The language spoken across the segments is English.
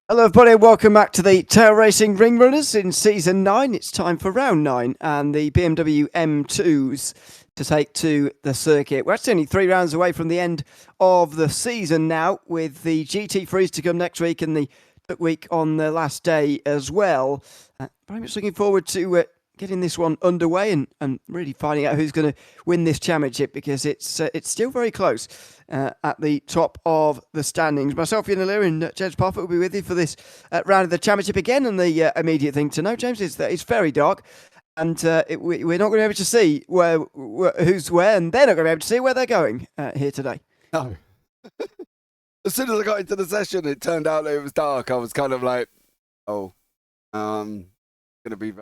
Hello everybody and welcome back to the Tail Racing Ring Runners in Season 9. It's time for Round 9 and the BMW M2s to take to the circuit. We're actually only 3 rounds away from the end of the season now, with the GT Freeze to come next week and the Duck Week on the last day as well. Very much looking forward to getting this one underway and really finding out who's going to win this championship, because it's still very close at the top of the standings. Myself, Ewan, and James Parfitt will be with you for this round of the championship again. And the immediate thing to know, James, is that it's very dark, and we're not going to be able to see who's where, and they're not going to be able to see where they're going here today. No. As soon as I got into the session, it turned out that it was dark. I was kind of like, going to be...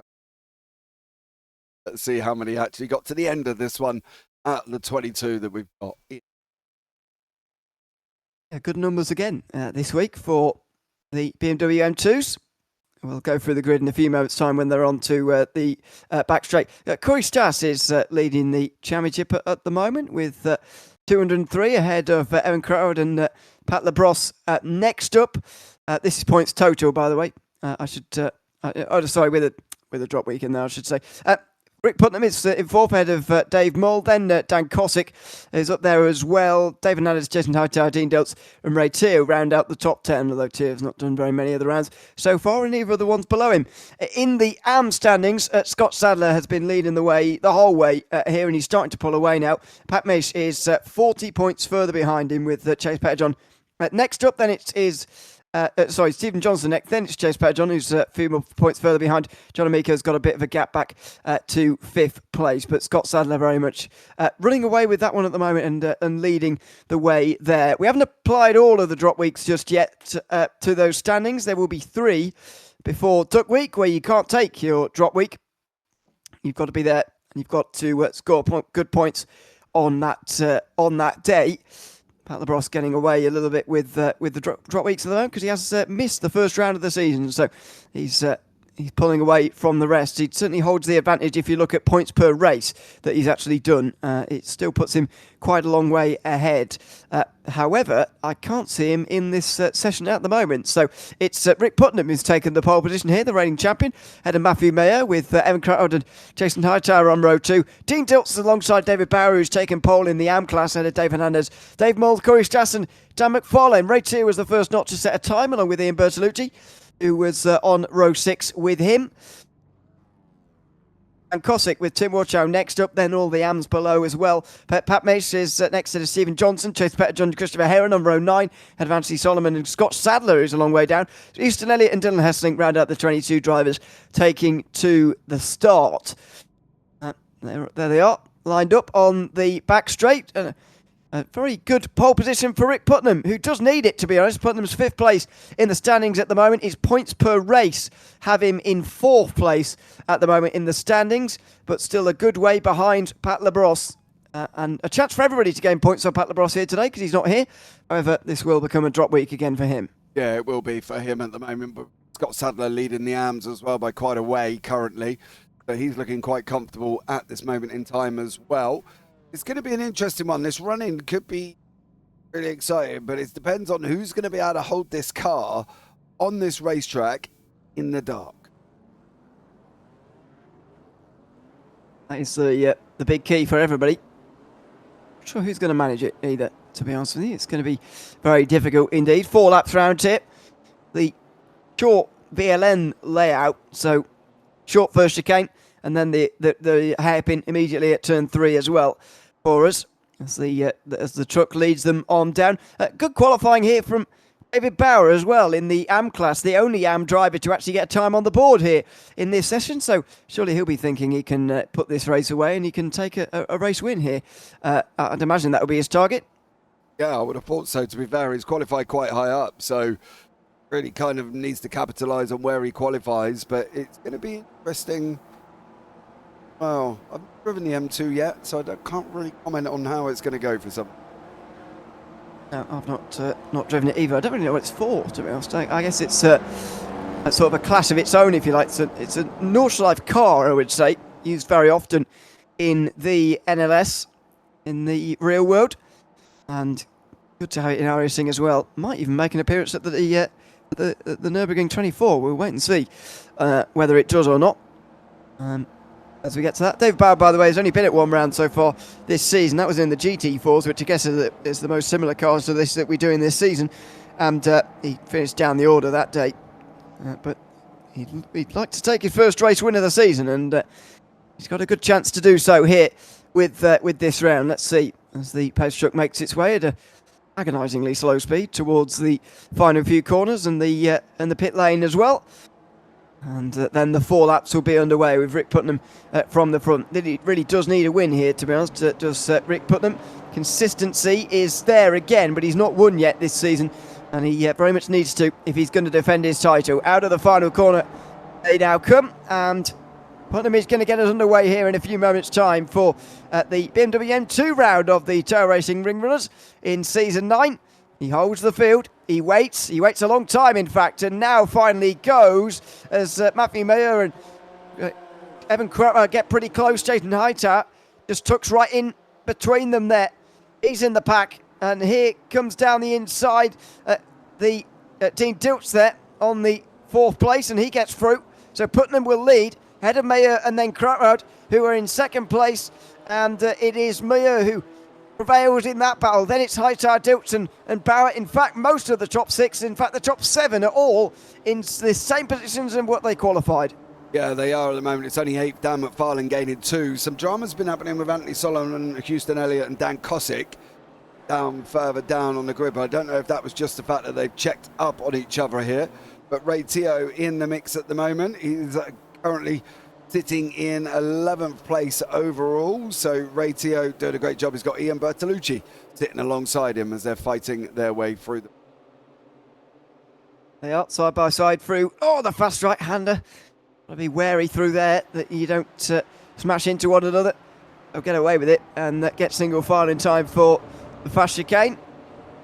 Let's see how many actually got to the end of this one at the 22 that we've got. Yeah, good numbers again this week for the BMW M2s. We'll go through the grid in a few moments' time when they're on to the back straight. Corey Stas is leading the championship at the moment with 203 ahead of Ewan and Pat Labrosse next up. This is points total, by the way. Sorry, with a drop week in there, I should say. Rick Putnam is in fourth ahead of Dave Mull. Then Dan Kosick is up there as well. David Nanners, Jason Hightower, Dean Deltz and Ray Teo round out the top 10, although Teo has not done very many of the rounds so far, and neither of the ones below him. In the AM standings, Scott Sadler has been leading the way the whole way here, and he's starting to pull away now. Pat Mish is 40 points further behind him with Chase Petterjohn. Next up, then it is... Stephen Johnson next, then it's Chase Petterjohn, who's a few more points further behind. John Amico's got a bit of a gap back to 5th place, but Scott Sadler very much running away with that one at the moment and leading the way there. We haven't applied all of the drop weeks just yet to those standings. There will be 3 before Duck Week, where you can't take your drop week. You've got to be there, and you've got to score good points on that day. Pat Labrosse getting away a little bit with the drop weeks at the moment, because he has missed the first round of the season, so he's pulling away from the rest. He certainly holds the advantage if you look at points per race that he's actually done. It still puts him quite a long way ahead. However, I can't see him in this session at the moment. So it's Rick Putnam who's taken the pole position here, the reigning champion, ahead of Matthew Mayer with Ewan Crowd and Jason Hightower on row 2. Dean Diltz alongside David Bauer, who's taken pole in the AM class, ahead of Dave Hernandez, Dave Mull, Corey Stas and Dan McFarlane. Ray Tier was the first not to set a time, along with Ian Bertolucci, who was on row 6 with him. And Kosick with Tim Warchow next up, then all the AMs below as well. Pat Mace is next to Stephen Johnson, Chase Petterjohn, Christopher Heron on row 9, head of Anthony Solomon and Scott Sadler, who's a long way down. Easton Elliott and Dylan Hessling round out the 22 drivers taking to the start. There they are, lined up on the back straight. A very good pole position for Rick Putnam, who does need it, to be honest. Putnam's 5th place in the standings at the moment. His points per race have him in 4th place at the moment in the standings, but still a good way behind Pat Labrosse. And a chance for everybody to gain points on Pat Labrosse here today, because he's not here. However, this will become a drop week again for him. Yeah, it will be for him at the moment, but Scott Sadler leading the AMs as well by quite a way currently. But he's looking quite comfortable at this moment in time as well. It's going to be an interesting one. This run-in could be really exciting, but it depends on who's going to be able to hold this car on this racetrack in the dark. That is the big key for everybody. Not sure who's going to manage it either, to be honest with you. It's going to be very difficult indeed. 4 laps round here. The short VLN layout, so short first chicane, and then the hairpin immediately at turn 3 as well for us, as the truck leads them on down. Good qualifying here from David Bauer as well in the AM class, the only AM driver to actually get a time on the board here in this session. So surely he'll be thinking he can put this race away and he can take a race win here. I'd imagine that will be his target. Yeah, I would have thought so, to be fair. He's qualified quite high up, so really kind of needs to capitalise on where he qualifies. But it's going to be interesting. Well, I've not driven the M2 yet, so I can't really comment on how it's going to go for some. No, I've not driven it either. I don't really know what it's for, to be honest. I guess it's a sort of a class of its own, if you like. It's a Nordschleife car, I would say, used very often in the NLS, in the real world. And good to have it in iRacing as well. Might even make an appearance at the the Nurburgring 24. We'll wait and see whether it does or not. As we get to that, Dave Bauer, by the way, has only been at one round so far this season. That was in the GT4s, which I guess is the most similar cars to this that we do in this season. And he finished down the order that day. But he'd like to take his first race win of the season, and he's got a good chance to do so here with this round. Let's see as the post truck makes its way at a agonisingly slow speed towards the final few corners and the pit lane as well. And then the 4 laps will be underway with Rick Putnam from the front. He really does need a win here, to be honest, does Rick Putnam. Consistency is there again, but he's not won yet this season, and he very much needs to if he's going to defend his title. Out of the final corner they now come, and Putnam is going to get us underway here in a few moments' time for the BMW M2 round of the Tail Racing Ring Runners in Season 9. He holds the field. He waits a long time, in fact, and now finally goes as Matthew Mayer and Evan Crutmer get pretty close. Jason Hightower just tucks right in between them there. He's in the pack, and here comes down the inside the Dean Dilts there on the 4th place, and he gets through. So Putnam will lead, ahead of Mayer and then Crutmer, who are in 2nd place, and it is Mayer who prevails in that battle. Then it's Hightower, Dilton and Barrett. In fact, most of the top 6, in fact the top 7 are all in the same positions in what they qualified. Yeah, they are at the moment. It's only 8. Dan McFarlane gaining 2. Some drama's been happening with Anthony Solomon, Houston Elliott and Dan Kosick down further down on the grid. But I don't know if that was just the fact that they've checked up on each other here. But Ray Teo in the mix at the moment. He's currently sitting in 11th place overall. So Ray Teo doing a great job. He's got Ian Bertolucci sitting alongside him as they're fighting their way through. They are side by side through. Oh, the fast right-hander. Got to be wary through there that you don't smash into one another. They'll get away with it and get single file in time for the fast chicane.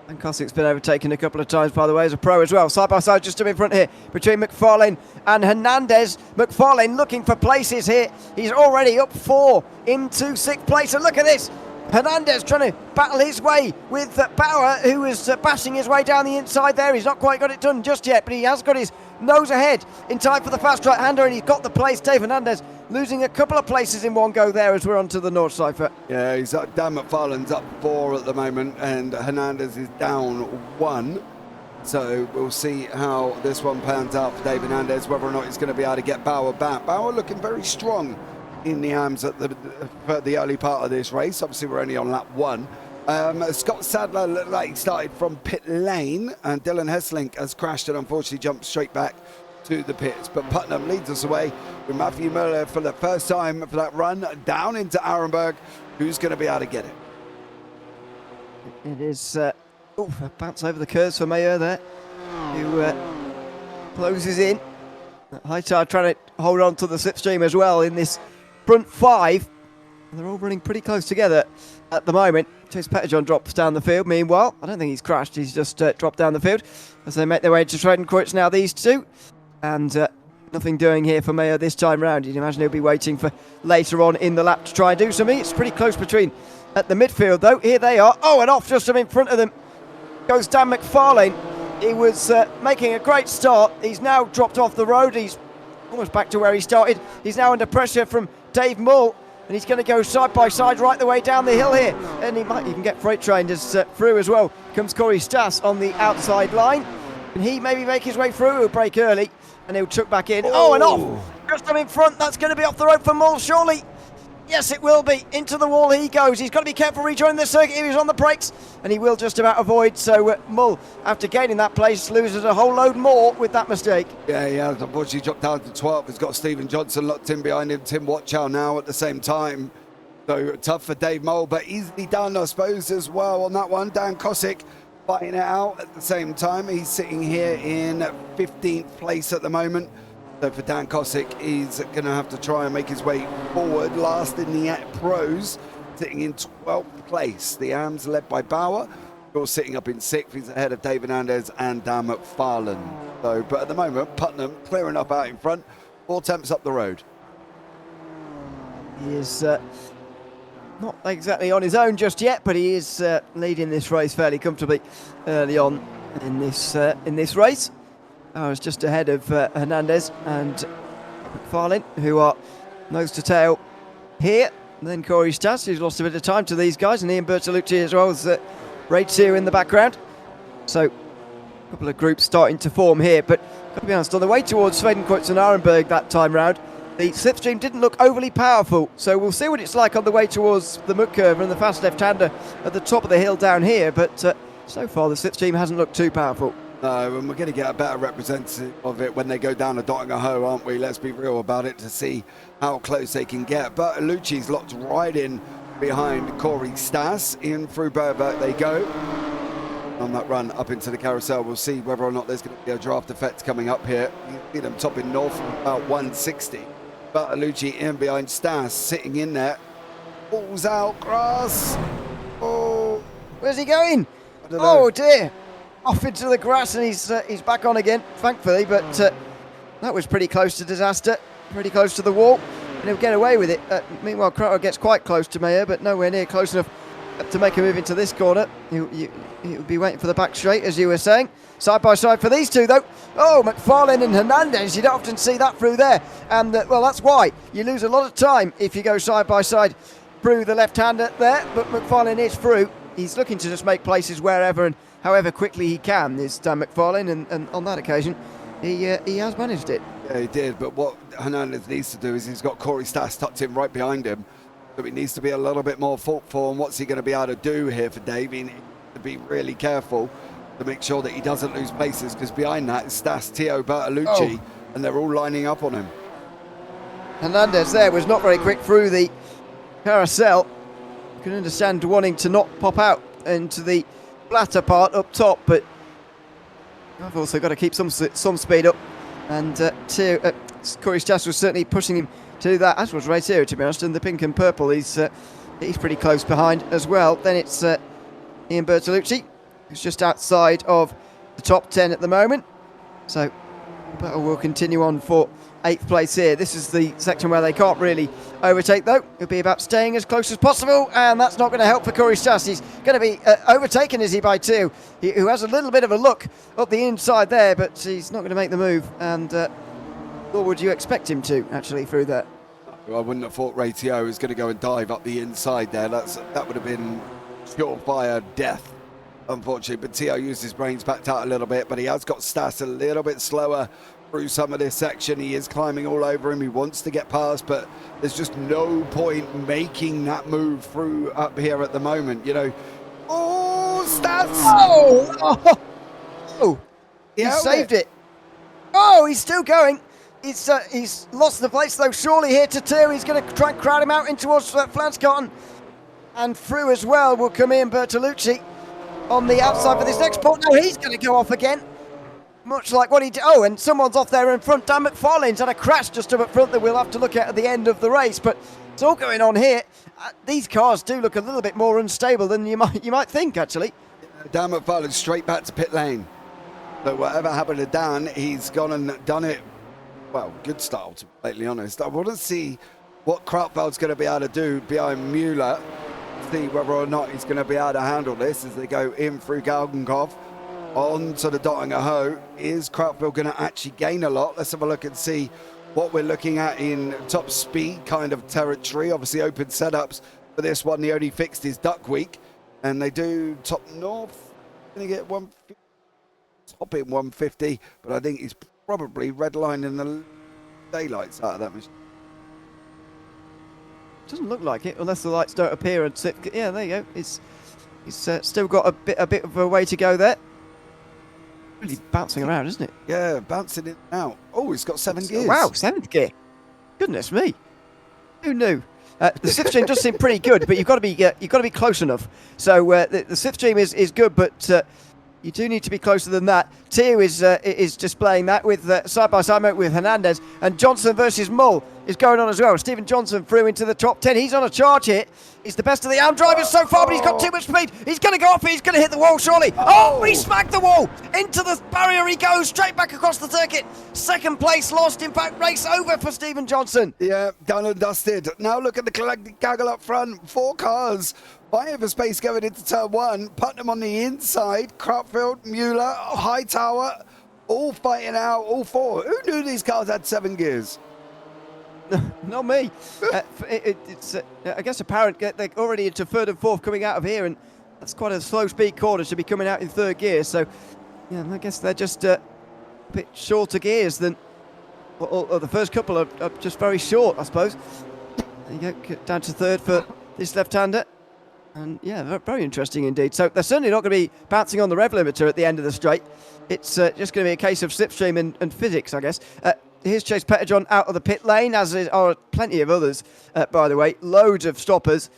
And Kosick's been overtaken a couple of times, by the way, as a pro as well. Side by side, just up in front here, between McFarlane and Hernandez. McFarlane looking for places here. He's already up 4 into 6th place. And look at this. Hernandez trying to battle his way with Bauer, who is bashing his way down the inside there. He's not quite got it done just yet, but he has got his nose ahead in time for the fast right-hander, and he's got the place. Dave Hernandez losing a couple of places in one go there as we're onto the north cipher. Yeah, he's up. Dan McFarlane's up 4 at the moment, and Hernandez is down 1. So we'll see how this one pans out for Dave Hernandez, whether or not he's going to be able to get Bauer back. Bauer looking very strong in the AMS at the early part of this race. Obviously, we're only on lap 1. Scott Sadler looked like he started from pit lane, and Dylan Hesselink has crashed and unfortunately jumped straight back to the pits. But Putnam leads us away with Matthew Miller for the first time for that run down into Arenberg. Who's going to be able to get it? It is a bounce over the curves for Mayer there, who closes in. Hightower trying to hold on to the slipstream as well in this front 5. They're all running pretty close together at the moment. Chase Petterjohn drops down the field. Meanwhile, I don't think he's crashed. He's just dropped down the field as they make their way to Tredenquartz now, these two. And nothing doing here for Mayer this time round. You'd imagine he'll be waiting for later on in the lap to try and do something. It's pretty close between at the midfield, though. Here they are. Oh, and off just in front of them goes Dan McFarlane. He was making a great start. He's now dropped off the road. He's almost back to where he started. He's now under pressure from Dave Mull, and he's going to go side by side right the way down the hill here. And he might even get freight trained as through as well. Comes Corey Stas on the outside line. Can he maybe make his way through? He'll break early, and he'll chuck back in. Oh, and off! Just in front. That's going to be off the road for Mull, surely. Yes, it will be. Into the wall he goes. He's got to be careful rejoining the circuit. He was on the brakes, and he will just about avoid. So Mull, after gaining that place, loses a whole load more with that mistake. Yeah, he has. Unfortunately, dropped down to 12. He's got Stephen Johnson locked in behind him. Tim Watchow now at the same time. So tough for Dave Mull, but easily done, I suppose, as well on that one. Dan Kosick fighting it out at the same time. He's sitting here in 15th place at the moment. So for Dan Kosick, he's going to have to try and make his way forward. Last in the pros, sitting in 12th place. The AMS led by Bauer, who is sitting up in 6th. He's ahead of David Hernandez and Dan McFarlane. So, but at the moment, Putnam clearing up out in front. 4 temps up the road. He is not exactly on his own just yet, but he is leading this race fairly comfortably early on in this race. hours just ahead of Hernandez and McFarlane, who are nose to tail here. And then Corey Stas, who's lost a bit of time to these guys, and Ian Bertolucci as well as Ray Tier in the background. So a couple of groups starting to form here, but got to be honest, on the way towards Swedenkreuz and Arenberg that time round, the slipstream didn't look overly powerful, so we'll see what it's like on the way towards the mud curve and the fast left-hander at the top of the hill down here, but so far the slipstream hasn't looked too powerful. No, and we're going to get a better representative of it when they go down a Dottingham, aren't we? Let's be real about it to see how close they can get. Bertolucci's locked right in behind Corey Stas. In through Burberg they go. On that run up into the carousel, we'll see whether or not there's going to be a draft effect coming up here. You see them topping north from about 160. Bertolucci in behind Stas, sitting in there. Balls out, grass. Oh, where's he going? I don't know. Oh dear. Off into the grass, and he's back on again, thankfully, but that was pretty close to disaster, pretty close to the wall, and he'll get away with it. Meanwhile, Crowder gets quite close to Mayer, but nowhere near close enough to make a move into this corner. He'll be waiting for the back straight, as you were saying. Side by side for these two, though. Oh, McFarlane and Hernandez, you don't often see that through there, and well, that's why you lose a lot of time if you go side by side through the left-hander there, but McFarlane is through. He's looking to just make places wherever and however quickly he can, is Dan McFarlane, and on that occasion, he has managed it. Yeah, he did, but what Hernandez needs to do is he's got Corey Stas tucked in right behind him, so he needs to be a little bit more thoughtful on what's he going to be able to do here for Dave. He needs to be really careful to make sure that he doesn't lose places, because behind that is Stas, Tio, Bertolucci, and they're all lining up on him. Hernandez there was not very quick through the carousel. You can understand wanting to not pop out into the flatter part up top, but I've also got to keep some speed up, and Corey Stas was certainly pushing him to that, as was Ray Tier, to be honest, and the pink and purple, he's pretty close behind as well. Then it's Ian Bertolucci, who's just outside of the top 10 at the moment, so battle will continue on for 8th place here. This is the section where they can't really overtake, though. It'll be about staying as close as possible, and that's not going to help for Corey Stas. He's going to be overtaken, is he, by two, who has a little bit of a look up the inside there, but he's not going to make the move, and or would you expect him to, actually, through that? I wouldn't have thought Ray Tio was going to go and dive up the inside there. That would have been surefire death, unfortunately, but Tio used his brains backed out a little bit, but he has got Stas a little bit slower through some of this section. He is climbing all over him. He wants to get past, but there's just no point making that move through up here at the moment, you know. Oh, Stas! Oh! He saved it. Oh, he's still going. He's lost the place, though, surely here to two. He's going to try and crowd him out in towards Flanscotton. And through as well will come in Bertolucci on the outside for this next point. No, he's going to go off again. Much like what he did. Oh, and someone's off there in front. Dan McFarlane's had a crash just up at front that we'll have to look at the end of the race. But it's all going on here. These cars do look a little bit more unstable than you might think, actually. Dan McFarlane straight back to pit lane. So whatever happened to Dan, he's gone and done it. Well, good start, to be completely honest. I want to see what Krautfeld's going to be able to do behind Mueller. See whether or not he's going to be able to handle this as they go in through Galgenkopf. On to the Dottingham. Is Krautfeld going to actually gain a lot? Let's have a look and see what we're looking at in top speed kind of territory. Obviously open setups for this one. The only fixed is Duck Week, and they do top north. Going to get 150, top in 150, but I think he's probably redlining the daylights out of that machine. Doesn't look like it, unless the lights don't appear. And yeah, there you go. He's still got a bit of a way to go there. Really bouncing around, isn't it? Yeah, bouncing in and out. Oh, he's got 7 gears. Wow, 7th gear. Goodness me. Who knew? The slipstream does seem pretty good, but you've got to be close enough. So the slipstream is good, but you do need to be closer than that. Tio is displaying that with side by side with Hernandez, and Johnson versus Mull is going on as well. Stephen Johnson through into the top 10. He's on a charge here. He's the best of the AM drivers so far, but he's got too much speed. He's going to go off. He's going to hit the wall, surely. Oh, he smacked the wall. Into the barrier he goes, straight back across the circuit. 2nd place lost. In fact, race over for Stephen Johnson. Yeah, done and dusted. Now look at the gaggle up front. 4 cars. Vying for space going into turn 1. Putnam on the inside. Krautfeld, Mueller, Hightower. all fighting out, all four. Who knew these cars had 7 gears? Not me. It's I guess apparent they're already into third and fourth coming out of here, and that's quite a slow speed corner to be coming out in third gear. So, yeah, I guess they're just a bit shorter gears than. Or the first couple are just very short, I suppose. There you go, down to third for this left-hander. And yeah, very interesting indeed. So they're certainly not going to be bouncing on the rev limiter at the end of the straight. It's just going to be a case of slipstream and physics, I guess. Here's Chase Petterjohn out of the pit lane, as are plenty of others, by the way. Loads of stoppers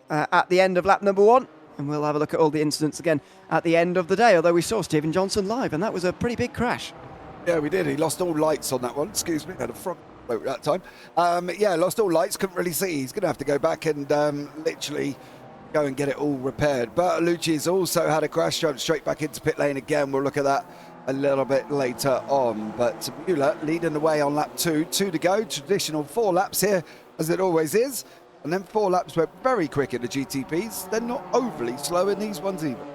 at the end of lap number 1. And we'll have a look at all the incidents again at the end of the day, although we saw Stephen Johnson live, and that was a pretty big crash. Yeah, we did. He lost all lights on that one. Excuse me. Had a front boat that time. Yeah, lost all lights. Couldn't really see. He's going to have to go back and literally go and get it all repaired. Bertolucci's also had a crash, jumped straight back into pit lane again. We'll look at that a little bit later on. But Mueller leading the way on lap 2. 2 to go. Traditional 4 laps here, as it always is. And then 4 laps went very quick in the GTPs. They're not overly slow in these ones either.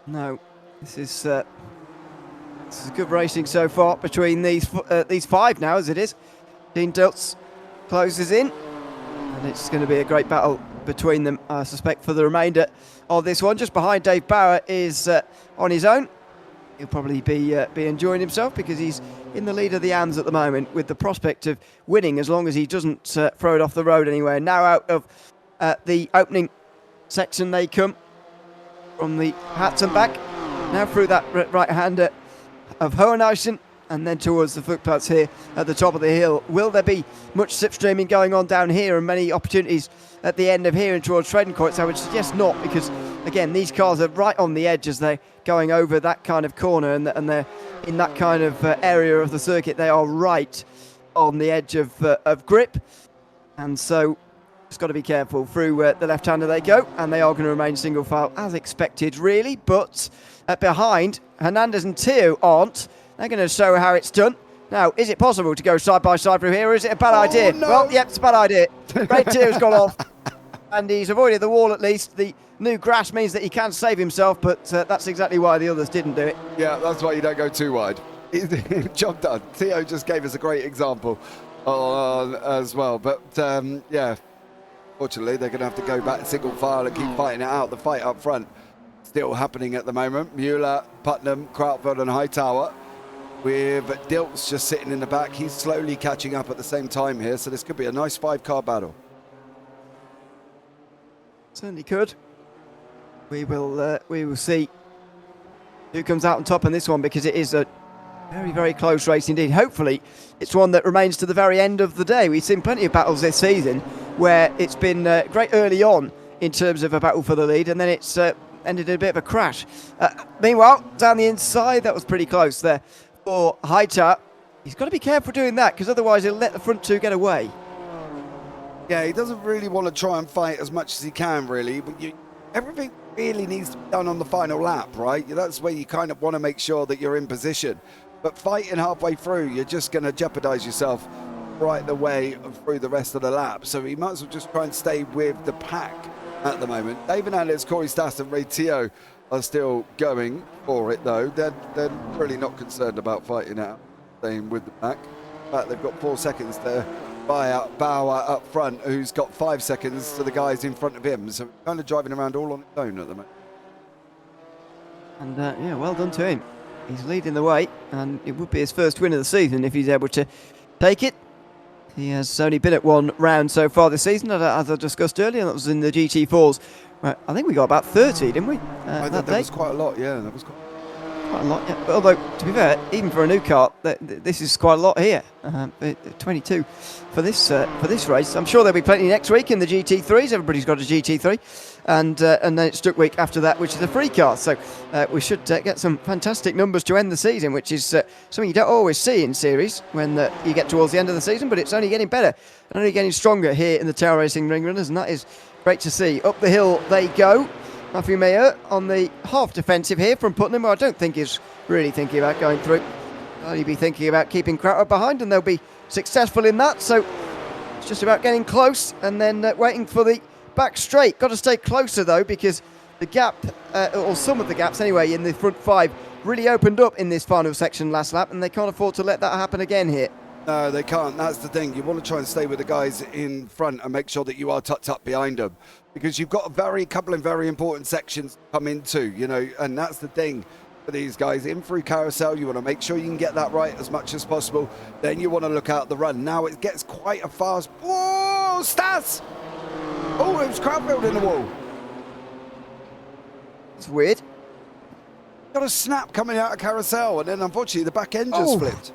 No, this is good racing so far between these 5 now, as it is. Dean Diltz closes in, and it's going to be a great battle between them, I suspect, for the remainder of this one. Just behind Dave Bauer is on his own. He'll probably be enjoying himself because he's in the lead of the AMS at the moment, with the prospect of winning as long as he doesn't throw it off the road anywhere. Now out of the opening section they come from the Hatton back. Now through that right-hander of Hohenheisen, and then towards the footpaths here at the top of the hill. Will there be much slipstreaming going on down here and many opportunities at the end of here and towards Fredenkreuz? I would suggest not, because again, these cars are right on the edge as they're going over that kind of corner, and they're in that kind of area of the circuit. They are right on the edge of grip, and so just got to be careful. Through the left-hander they go, and they are going to remain single file as expected, really. But behind, Hernandez and Teo aren't. They're going to show how it's done. Now, is it possible to go side by side through here, or is it a bad idea? No. Well, yep, it's a bad idea. Red Teo's gone off, and he's avoided the wall at least. The new grass means that he can save himself, but that's exactly why the others didn't do it. Yeah, that's why you don't go too wide. Job done. Theo just gave us a great example as well. But yeah, fortunately, they're going to have to go back single file and keep fighting it out. The fight up front still happening at the moment. Mueller, Putnam, Krautfeld and Hightower, with Diltz just sitting in the back. He's slowly catching up at the same time here, so this could be a nice 5-car battle. Certainly could. We will see who comes out on top in this one, because it is a very, very close race indeed. Hopefully, it's one that remains to the very end of the day. We've seen plenty of battles this season where it's been great early on in terms of a battle for the lead, and then it's ended in a bit of a crash. Meanwhile, down the inside, that was pretty close there for Hightower. He's got to be careful doing that, because otherwise he'll let the front 2 get away. Yeah, he doesn't really want to try and fight as much as he can, really. But everything really needs to be done on the final lap, right? That's where you kind of want to make sure that you're in position. But fighting halfway through, you're just going to jeopardize yourself right the way through the rest of the lap. So he might as well just try and stay with the pack at the moment. David Anders, Corey Stas and Ray Teo are still going for it, though. They're really not concerned about fighting out, staying with the pack. In fact, they've got 4 seconds there. Bauer up front, who's got 5 seconds to the guys in front of him. So kind of driving around all on his own at the moment. And yeah, well done to him. He's leading the way, and it would be his first win of the season if he's able to take it. He has only been at 1 round so far this season, as I discussed earlier. That was in the GT4s. Right, I think we got about 30, didn't we? That was quite a lot, yeah. That was quite a lot, yeah. But although, to be fair, even for a new car, this is quite a lot here. 22 for this race. I'm sure there'll be plenty next week in the GT3s. Everybody's got a GT3. And then it's Stuck Week after that, which is a free car. So we should get some fantastic numbers to end the season, which is something you don't always see in series when you get towards the end of the season, but it's only getting better and only getting stronger here in the Tower Racing Ring Runners, and that is great to see. Up the hill they go. Matthew Mayer on the half defensive here from Putnam, who I don't think is really thinking about going through. He'll be thinking about keeping Crowder behind, and they'll be successful in that. So it's just about getting close and then waiting for the back straight. Got to stay closer though, because the gap, or some of the gaps anyway, in the front 5 really opened up in this final section last lap, and they can't afford to let that happen again here. No, they can't. That's the thing. You want to try and stay with the guys in front and make sure that you are tucked up behind them, because you've got a couple of very important sections to come into, you know, and that's the thing for these guys. In through carousel, you want to make sure you can get that right as much as possible. Then you want to look out the run. Now it gets quite a fast... Whoa, Stas! Oh, it was Crowfield in the wall. It's weird. Got a snap coming out of carousel, and then unfortunately the back end just flipped.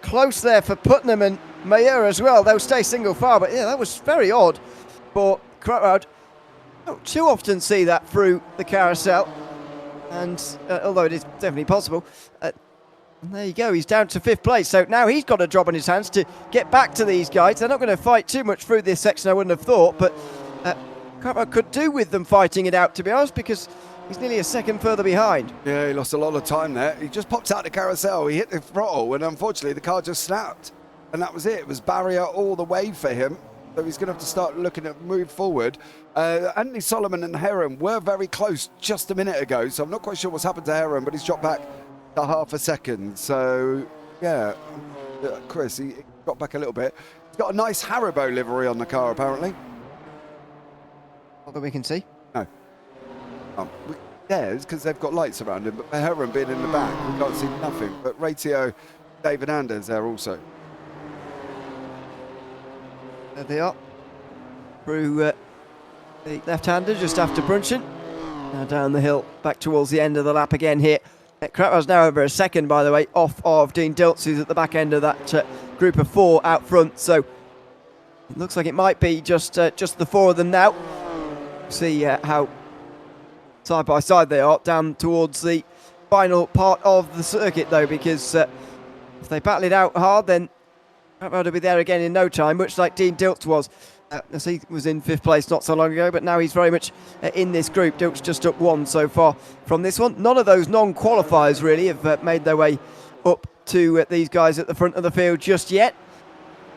Close there for Putnam and Mayer as well. They'll stay single file, but yeah, that was very odd for Crowd. Don't too often see that through the carousel, and although it is definitely possible. There you go, he's down to 5th place, so now he's got a job on his hands to get back to these guys. They're not going to fight too much through this section, I wouldn't have thought, but Crowd could do with them fighting it out, to be honest, because he's nearly a second further behind. Yeah, he lost a lot of time there. He just popped out the carousel, he hit the throttle, and unfortunately the car just snapped. And that was it. It was barrier all the way for him. So he's going to have to start looking at move forward. Anthony Solomon and Heron were very close just a minute ago, so I'm not quite sure what's happened to Heron, but he's dropped back to half a second. So, yeah, Chris, he got back a little bit. He's got a nice Haribo livery on the car, apparently. Not that we can see. No. Yeah, it's because they've got lights around him, but Heron being in the back, we can't see nothing. But Ratio, David Anders there also. There they are. Through the left-hander just after Brunson. Now down the hill, back towards the end of the lap again here. Kratwell's now over a second, by the way, off of Dean Diltz, who's at the back end of that group of 4 out front. So it looks like it might be just the 4 of them now. See how side by side they are down towards the final part of the circuit, though, because if they battle it out hard, then Crowd will be there again in no time, much like Dean Diltz was. As he was in 5th place not so long ago, but now he's very much in this group. Diltz just up 1 so far from this one. None of those non-qualifiers really have made their way up to these guys at the front of the field just yet.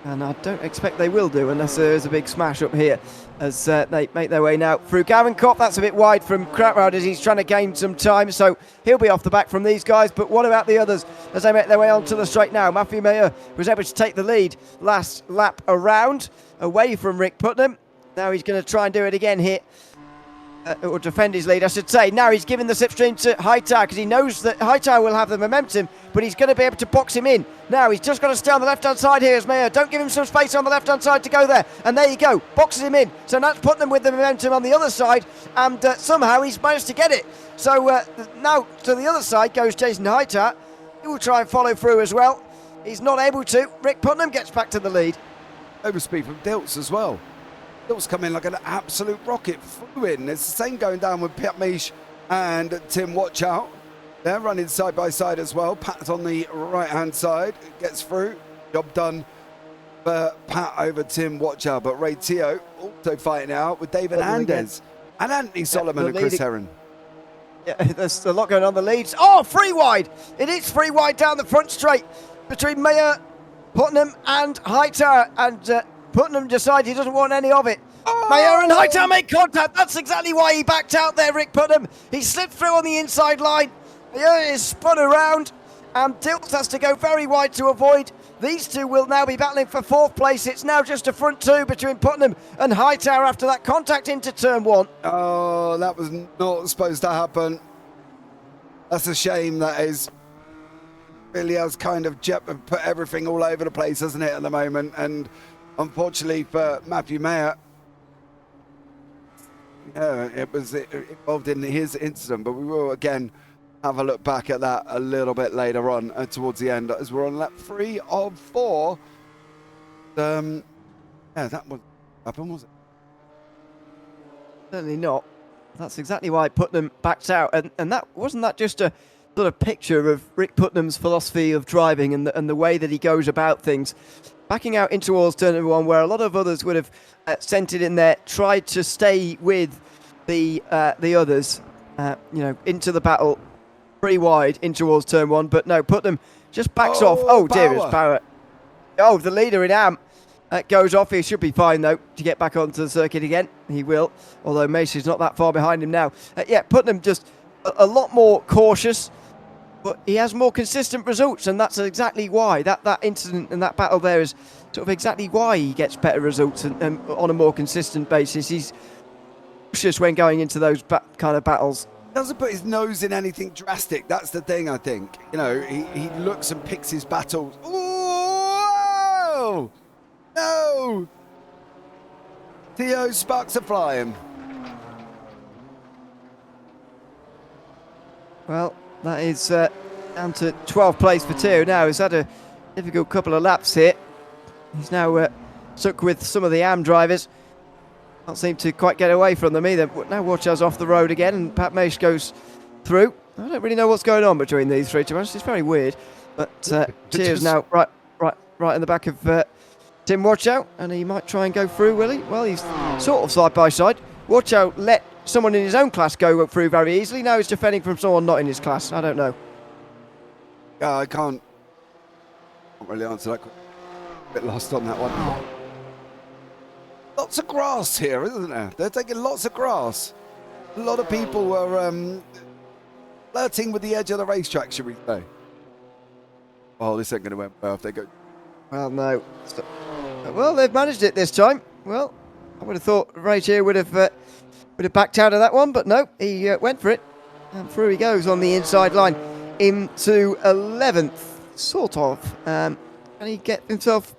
And I don't expect they will do unless there is a big smash up here as they make their way now through Gavin Kopp. That's a bit wide from Crowd as he's trying to gain some time, so he'll be off the back from these guys. But what about the others as they make their way onto the straight now? Matthew Mayer was able to take the lead last lap around, away from Rick Putnam. Now he's going to try and do it again here. Or defend his lead, I should say. Now he's giving the slipstream to Hightower because he knows that Hightower will have the momentum, but he's going to be able to box him in. Now he's just got to stay on the left-hand side here as Mayer. Don't give him some space on the left-hand side to go there. And there you go, boxes him in. So that's Putnam with the momentum on the other side, and somehow he's managed to get it. So now to the other side goes Jason Hightower. He will try and follow through as well. He's not able to. Rick Putnam gets back to the lead. Overspeed from Diltz as well. Diltz come in like an absolute rocket, flew in. It's the same going down with Pat Misch and Tim Watchout. They're running side by side as well. Pat's on the right-hand side, gets through. Job done for Pat over Tim Watchout. But Ray Teo also fighting out with David Anders and Anthony Solomon and Chris Heron. Yeah, there's a lot going on the leads. Oh, free wide! It is free wide down the front straight between Mayer, Putnam and Hightower, and Putnam decides he doesn't want any of it. Oh! Mayer and Hightower make contact. That's exactly why he backed out there, Rick Putnam. He slipped through on the inside line. Mayer is spun around, and Diltz has to go very wide to avoid. These two will now be battling for 4th place. It's now just a front 2 between Putnam and Hightower after that contact into turn 1. Oh, that was not supposed to happen. That's a shame, that is. Really has kind of put everything all over the place, hasn't it, at the moment? And unfortunately for Matthew Mayer, yeah, it was involved in his incident, but we will again have a look back at that a little bit later on towards the end as we're on lap 3 of 4. Yeah, that was happened, was it? Certainly not. That's exactly why Putnam backed out, and that wasn't that just a sort of picture of Rick Putnam's philosophy of driving and the way that he goes about things. Backing out into towards turn number 1, where a lot of others would have sent it in there, tried to stay with the others, into the battle, pretty wide in towards turn 1. But no, Putnam just backs off. Oh dear, it's Barrett. Oh, the leader in AM goes off. He should be fine though to get back onto the circuit again. He will, although Macy's not that far behind him now. Yeah, Putnam just a lot more cautious. but he has more consistent results, and that's exactly why. That incident and that battle there is sort of exactly why he gets better results and on a more consistent basis. He's cautious when going into those kind of battles. Doesn't put his nose in anything drastic. That's the thing, I think. You know, he looks and picks his battles. Oh no! Theo sparks are flying. Well, that is down to 12th place for Theo now. He's had a difficult couple of laps here. He's now stuck with some of the AM drivers. Can't seem to quite get away from them either. Now Watchow's off the road again, and Pat Maish goes through. I don't really know what's going on between these three, to be honest. It's very weird. But Theo's now right in the back of Tim Watchow, and he might try and go through, will he? Well, he's sort of side by side. Watchow let someone in his own class go through very easily. Now he's defending from someone not in his class. I don't know. Yeah, I can't really answer that question. A bit lost on that one. Lots of grass here, isn't there? They're taking lots of grass. A lot of people were flirting with the edge of the racetrack, should we say? Oh, this ain't going to end well if they go. Well, no. Well, they've managed it this time. Well, I would have thought Ray here would have backed out of that one, but no, he went for it. And through he goes on the inside line into 11th, sort of. Can he get himself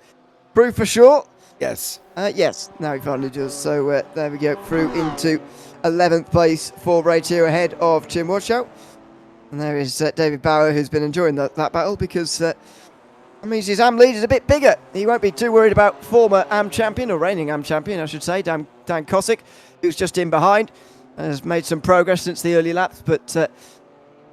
through for sure? Yes. Yes, now he finally does. So there we go, through into 11th place for Ray here ahead of Tim Watchow. And there is David Bauer, who's been enjoying that battle because that means his AM lead is a bit bigger. He won't be too worried about former AM champion, or reigning AM champion, I should say, Dan Kosick, who's just in behind, has made some progress since the early laps, but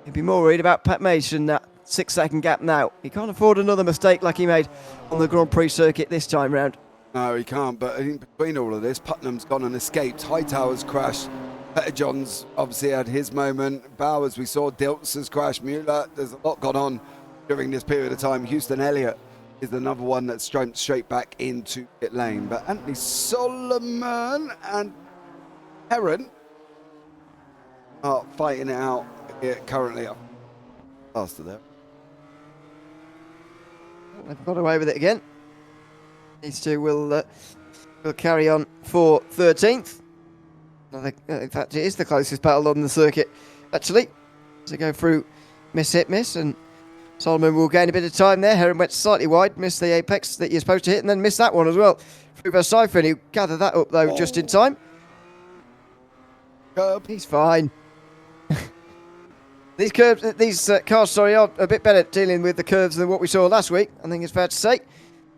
he'd be more worried about Pat Maish and that 6-second gap now. He can't afford another mistake like he made on the Grand Prix circuit this time round. No, he can't, but in between all of this, Putnam's gone and escaped. Hightower's crashed. Petterjohn's obviously had his moment. Bowers, we saw. Dilts has crashed. Mueller, there's a lot gone on during this period of time. Houston Elliott is another one that's straight back into pit lane. But Anthony Solomon and Heron are fighting it out here currently. Faster there. They've got away with it again. These two will carry on for 13th. In fact, it is the closest battle on the circuit, actually. As they go through miss, hit, miss, and Solomon will gain a bit of time there. Heron went slightly wide, missed the apex that you're supposed to hit, and then missed that one as well. Through Versyphon, who gathered that up, though, just in time. Curb. He's fine. These cars, are a bit better at dealing with the curves than what we saw last week, I think it's fair to say.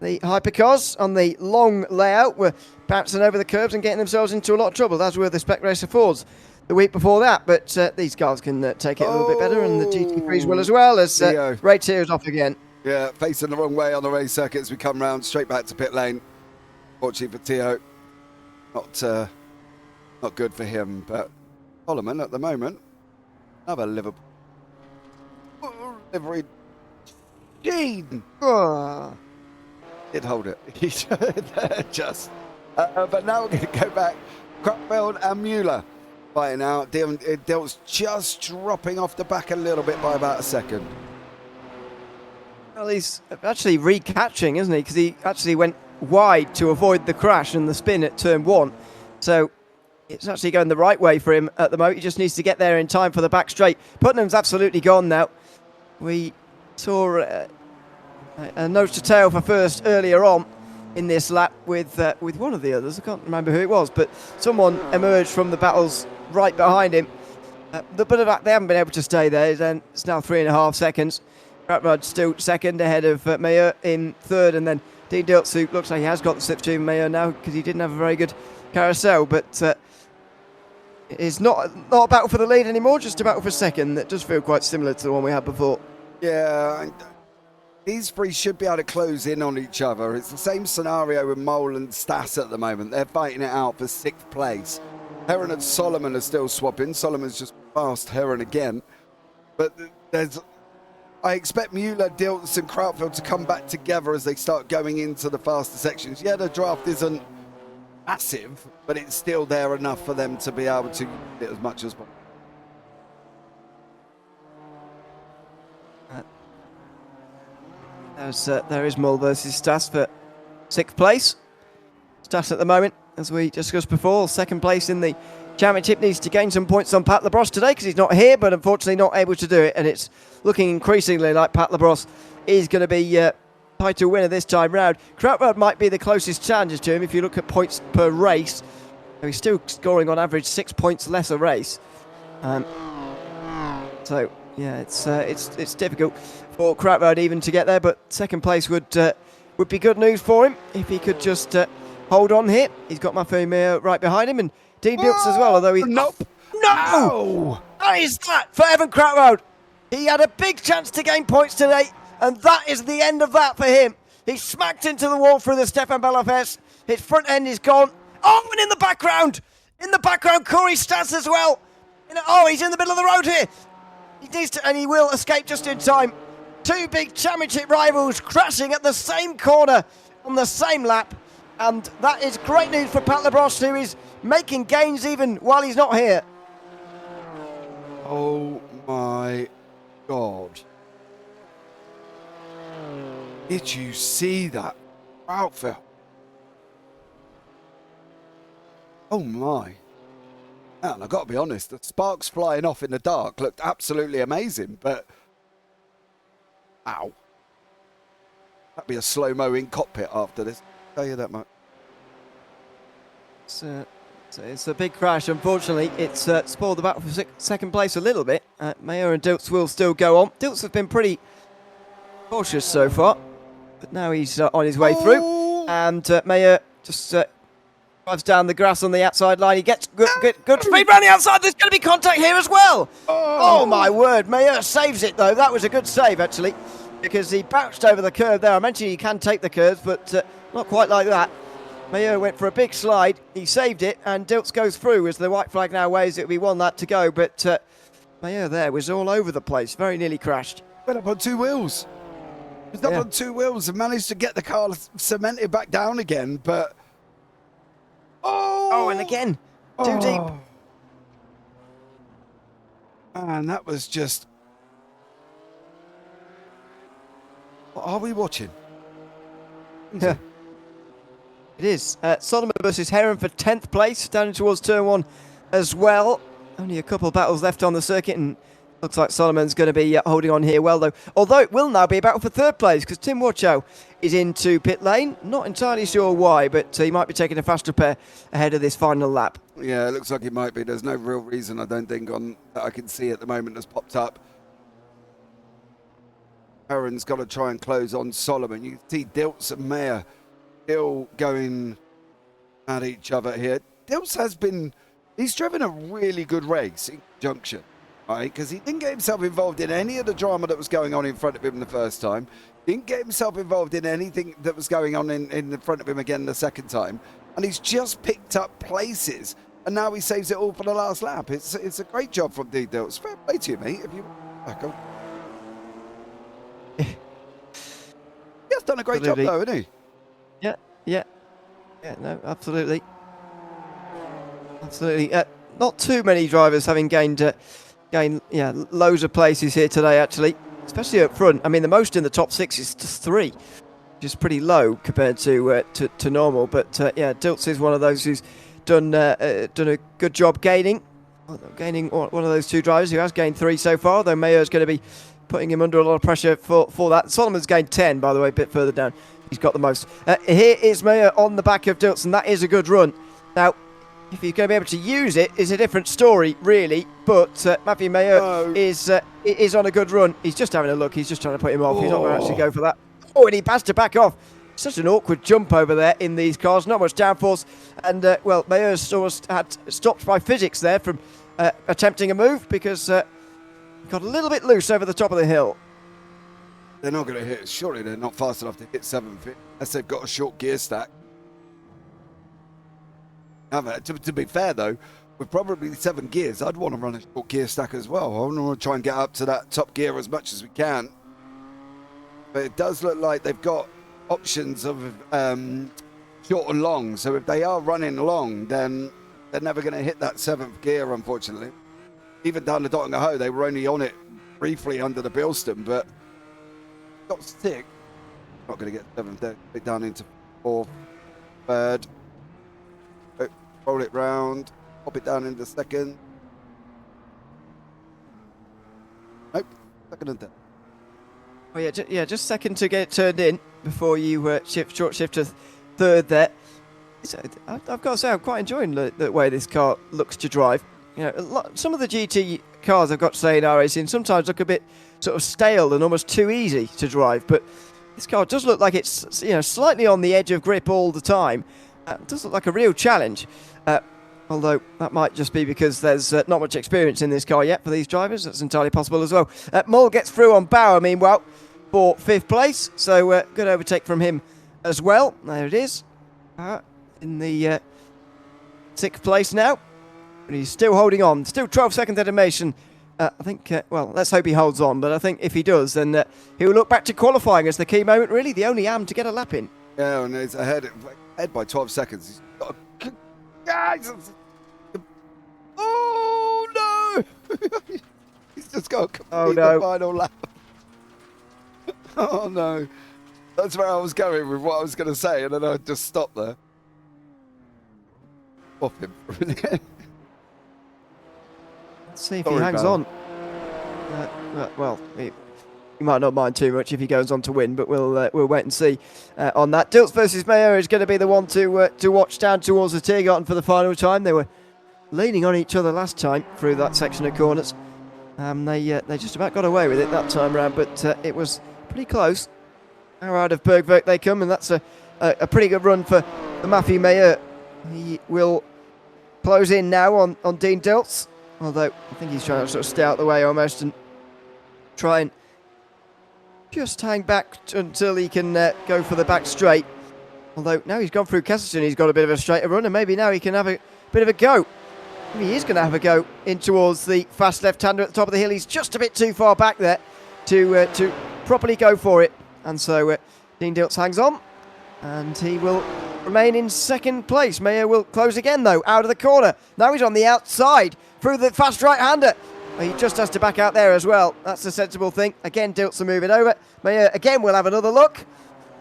The hypercars on the long layout were bouncing over the curbs and getting themselves into a lot of trouble, as were the Spec Racer Fords the week before that. But these cars can take it a little bit better, and the GT3s will as well, as Ray Tears off again. Yeah, facing the wrong way on the race circuit as we come round straight back to pit lane. Fortunately for Theo, not good for him. But Solomon at the moment, another Liverpool livery. Gene did hold it. Just. But now we're going to go back. Crutchfield and Mueller fighting out. Dilt's just dropping off the back a little bit by about a second. Well, he's actually recatching, isn't he? Because he actually went wide to avoid the crash and the spin at turn 1. So it's actually going the right way for him at the moment. He just needs to get there in time for the back straight. Putnam's absolutely gone now. We saw a nose to tail for first earlier on in this lap with one of the others. I can't remember who it was, but someone emerged from the battles right behind him. But they haven't been able to stay there. It's now 3.5 seconds. Ratmud still second ahead of Mayer in third, and then Dean Dilts, who looks like he has got the slipstream Mayer now because he didn't have a very good carousel, but it's not a battle for the lead anymore, just a battle for second. That does feel quite similar to the one we had before. Yeah, these three should be able to close in on each other. It's the same scenario with Mole and Stas at the moment. They're fighting it out for 6th place. Heron and Solomon are still swapping. Solomon's just passed Heron again. But I expect Mueller, Dilts and Krautfeld to come back together as they start going into the faster sections. Yeah, the draft isn't massive, but it's still there enough for them to be able to use it as much as possible. There is Mull versus Stas for 6th place. Stas at the moment, as we discussed before, 2nd place in the championship, needs to gain some points on Pat Labrosse today because he's not here, but unfortunately not able to do it. And it's looking increasingly like Pat Labrosse is going to be title winner this time round. Krautwald might be the closest challenger to him if you look at points per race. He's still scoring on average 6 points less a race. So yeah, it's difficult for Krautwald even to get there, but 2nd place would be good news for him if he could just hold on here. He's got Maffei right behind him, and Dean Diltz as well, although he's... Nope. No! That is that for Evan Krautwald. He had a big chance to gain points today, and that is the end of that for him. He smacked into the wall through the Stefan Belafes. His front end is gone. Oh, and in the background, Corey Stas as well. He's in the middle of the road here. He needs to, and he will escape just in time. 2 big championship rivals crashing at the same corner on the same lap. And that is great news for Pat Labrosse, who is making gains even while he's not here. Oh my God. Did you see that outfit? Oh my. Man, I've got to be honest, the sparks flying off in the dark looked absolutely amazing, but... Ow. That'd be a slow-mo in cockpit after this. I'll tell you that much. It's a big crash. Unfortunately, it's spoiled the battle for 2nd place a little bit. Mayer and Diltz will still go on. Diltz has been pretty cautious so far, but now he's on his way through. And Mayer just drives down the grass on the outside line. He gets good speed around the outside. There's going to be contact here as well. Oh my word. Mayer saves it, though. That was a good save, actually, because he bounced over the curve there. I mentioned he can take the curves, but not quite like that. Mayer went for a big slide. He saved it, and Diltz goes through as the white flag now waves. It will be 1 lap to go, but Mayer there was all over the place. Very nearly crashed. Went up on 2 wheels. He was up on 2 wheels and managed to get the car cemented back down again, but... Oh, and again, too deep. Man, that was just... What are we watching? Yeah. It is. Solomon versus Heron for 10th place, down towards turn 1 as well. Only a couple of battles left on the circuit, and looks like Solomon's going to be holding on here well, though. Although it will now be a battle for 3rd place, because Tim Watchow is into pit lane. Not entirely sure why, but he might be taking a fast repair ahead of this final lap. Yeah, it looks like it might be. There's no real reason, I don't think, that I can see at the moment that's popped up. Heron's got to try and close on Solomon. You can see Diltz and Mayer still going at each other here. Diltz has been... He's driven a really good race in Junction, right? Because he didn't get himself involved in any of the drama that was going on in front of him the first time. Didn't get himself involved in anything that was going on in the front of him again the second time. And he's just picked up places. And now he saves it all for the last lap. It's a great job from D. Diltz. Fair play to you, mate. If you back on. He has done a great job, though, hasn't he? Yeah, no, absolutely. Not too many drivers having gained loads of places here today, actually, especially up front. I mean, the most in the top 6 is just 3, which is pretty low compared to normal. But Diltz is one of those who's done a good job gaining one of those 2 drivers who has gained 3 so far. Though Mayer's going to be putting him under a lot of pressure for that. Solomon's gained 10, by the way, a bit further down. He's got the most. Here is Mayer on the back of Diltz, and that is a good run. Now, if he's going to be able to use it, is a different story, really. But Matthew Mayer is on a good run. He's just having a look. He's just trying to put him off. He's not going to actually go for that. Oh, and he has to back off. Such an awkward jump over there in these cars. Not much downforce. And, Mayer's sort of had stopped by physics there from attempting a move because got a little bit loose over the top of the hill. They're not going to hit. Surely they're not fast enough to hit 750 unless they've got a short gear stack. To be fair, though, with probably 7 gears, I'd want to run a short gear stack as well. I want to try and get up to that top gear as much as we can. But it does look like they've got options of short and long. So if they are running long, then they're never going to hit that 7th gear, unfortunately. Even down the Dottingham, they were only on it briefly under the Bilston, but got stick. Not going to get seventh there. It down into fourth, third. Roll it round. Pop it down into second. Nope. Second and third. Oh yeah, just second to get turned in before you short shift to third there. So, I've got to say, I'm quite enjoying the way this car looks to drive. You know, some of the GT cars, I've got to say, in iRacing sometimes look a bit sort of stale and almost too easy to drive. But this car does look like it's slightly on the edge of grip all the time. It does look like a real challenge. Although that might just be because there's not much experience in this car yet for these drivers. That's entirely possible as well. Mull gets through on Bauer, meanwhile, for 5th place. So good overtake from him as well. There it is. In the 6th place now. But he's still holding on. Still 12 seconds ahead of Mason. I think, well, let's hope he holds on. But I think if he does, then he'll look back to qualifying as the key moment, really. The only AM to get a lap in. Yeah, and it's ahead by 12 seconds. He's got oh, no! He's just got to complete the final lap. Oh, no. That's where I was going with what I was going to say, and then I just stopped there. Off him for a minute. Let's see if he hangs on. Well, he might not mind too much if he goes on to win, but we'll wait and see on that. Dilts versus Mayer is going to be the one to watch down towards the Tiergarten for the final time. They were leaning on each other last time through that section of corners. They just about got away with it that time round, but it was pretty close. Now out of Bergwerk they come, and that's a pretty good run for the Matthew Mayer. He will close in now on Dean Dilts, although I think he's trying to sort of stay out the way almost and try and just hang back until he can go for the back straight. Although now he's gone through Kesselton, he's got a bit of a straighter run, and maybe now he can have a bit of a go. Maybe he is going to have a go in towards the fast left-hander at the top of the hill. He's just a bit too far back there to properly go for it. And so Dean Dilts hangs on, and he will remain in 2nd place. Mayer will close again, though, out of the corner. Now he's on the outside through the fast right-hander. He just has to back out there as well. That's the sensible thing. Again, Dilts will move it over. Mayer again will have another look.